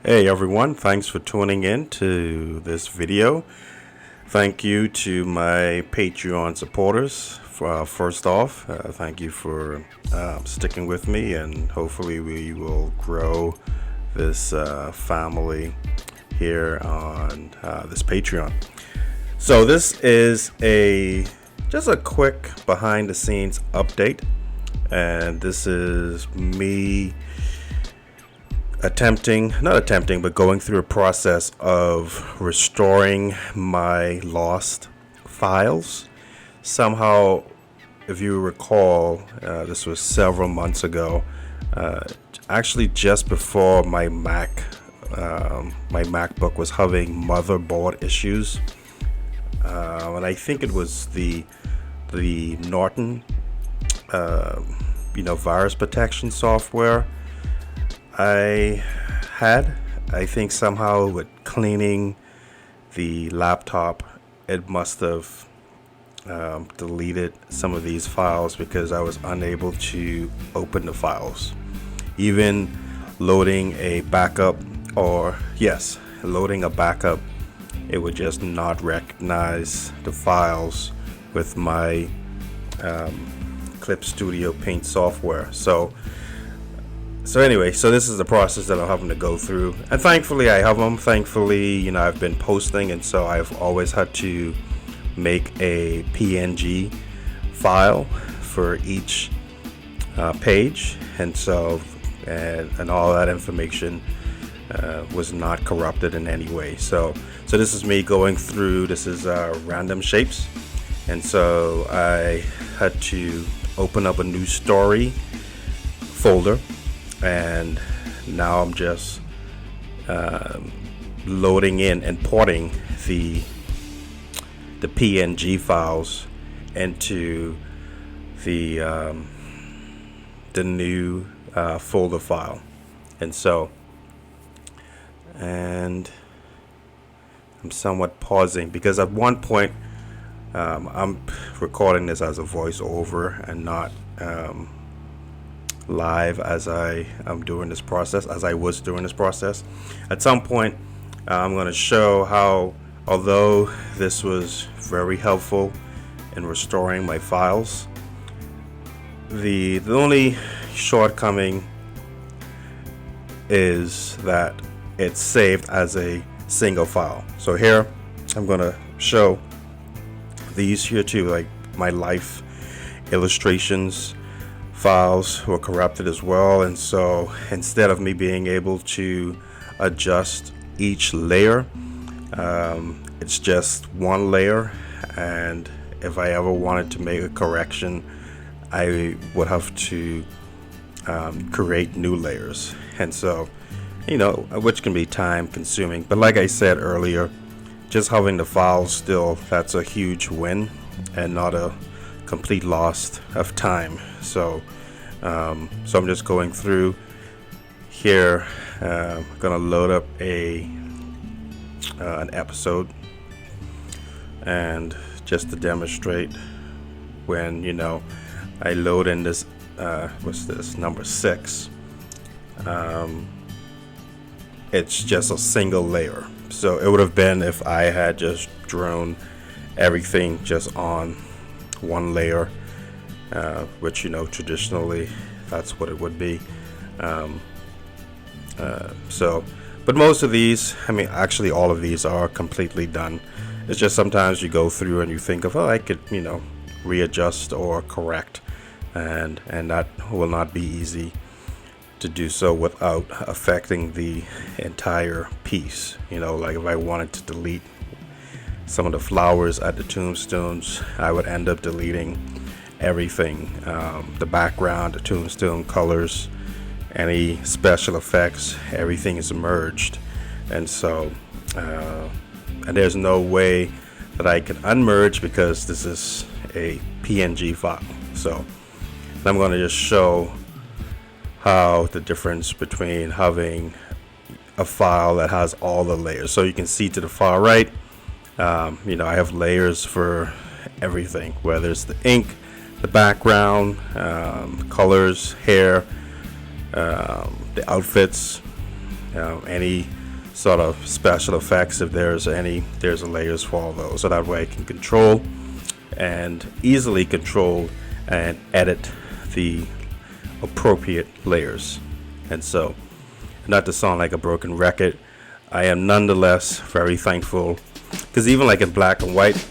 Hey everyone, thanks for tuning in to this video. Thank you to my Patreon supporters. First off, thank you for sticking with me, and hopefully we will grow this family here on this Patreon. So this is just a quick behind the scenes update, and this is me but going through a process of restoring my lost files. Somehow, if you recall, this was several months ago, actually just before my MacBook was having motherboard issues, and I think it was the Norton, virus protection software. I think somehow with cleaning the laptop, it must have deleted some of these files because I was unable to open the files. Even loading a backup, it would just not recognize the files with my Clip Studio Paint software. So anyway, this is the process that I'm having to go through, and thankfully I have them. Thankfully, I've been posting, and so I've always had to make a PNG file for each page, and so and all that information was not corrupted in any way. So this is me going through. This is random shapes, and so I had to open up a new story folder. And now I'm just loading in and porting the PNG files into the new folder file. And I'm somewhat pausing because at one point I'm recording this as a voiceover and not live as I am doing this process, as I was doing this process. At some point, I'm going to show how, although this was very helpful in restoring my files, the only shortcoming is that it's saved as a single file. So here, I'm going to show these here too, like my life illustrations files were corrupted as well, and so instead of me being able to adjust each layer, it's just one layer, and if I ever wanted to make a correction, I would have to create new layers, and so which can be time consuming. But like I said earlier, just having the files still, that's a huge win and not a complete loss of time. So I'm just going through here. I'm gonna load up an episode, and just to demonstrate, when I load in this what's this, number 6, it's just a single layer. So it would have been if I had just drawn everything just on one layer, which traditionally that's what it would be. But most of these, actually all of these are completely done. It's just sometimes you go through and you think of, I could readjust or correct, and that will not be easy to do so without affecting the entire piece. Like if I wanted to delete some of the flowers at the tombstones, I would end up deleting everything, the background, the tombstone colors, any special effects, everything is merged. And so and there's no way that I can unmerge because this is a PNG file. So I'm going to just show how the difference between having a file that has all the layers. So you can see to the far right, I have layers for everything, whether it's the ink, the background, colors, hair, the outfits, any sort of special effects. If there's layers for all those, so that way I can control and easily control and edit the appropriate layers. And so, not to sound like a broken record, I am nonetheless very thankful, because even like in black and white,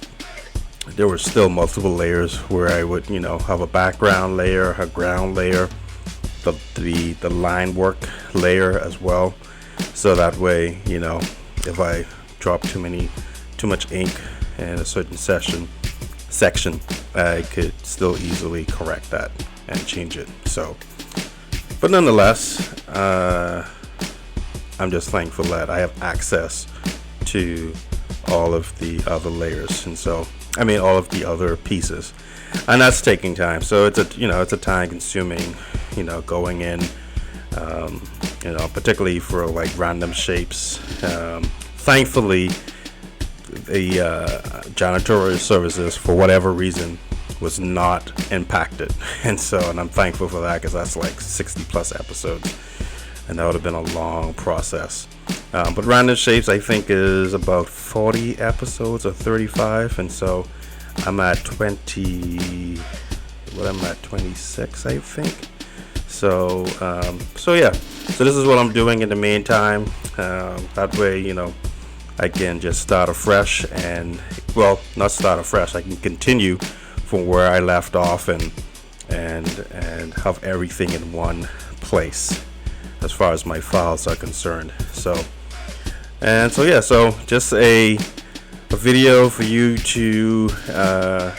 there were still multiple layers where I would, have a background layer, a ground layer, the line work layer as well. So that way, if I drop too much ink in a certain section, I could still easily correct that and change it. So, but nonetheless, I'm just thankful that I have access to all of the other layers, and so all of the other pieces, and that's taking time. So it's a time consuming, going in, particularly for like random shapes. Thankfully, the janitorial services, for whatever reason, was not impacted, and I'm thankful for that, because that's like 60 plus episodes, and that would have been a long process. But random shapes, I think, is about 40 episodes or 35, and so I'm at 26, I think. So yeah. So this is what I'm doing in the meantime. That way, I can just start afresh, and not start afresh. I can continue from where I left off, and have everything in one place as far as my files are concerned. So just a video for you to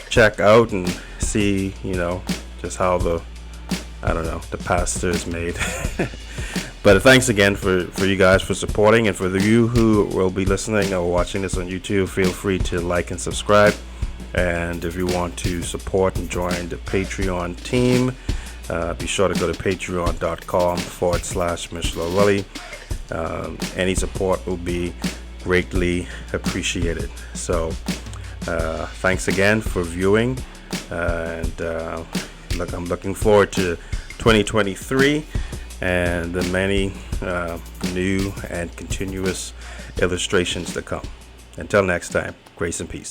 check out and see, just how the pasta is made. But thanks again for you guys for supporting, and for you who will be listening or watching this on YouTube, feel free to like and subscribe. And if you want to support and join the Patreon team, be sure to go to patreon.com/MrLorelli. Any support will be greatly appreciated. So thanks again for viewing, and I'm looking forward to 2023 and the many new and continuous illustrations to come. Until next time, grace and peace.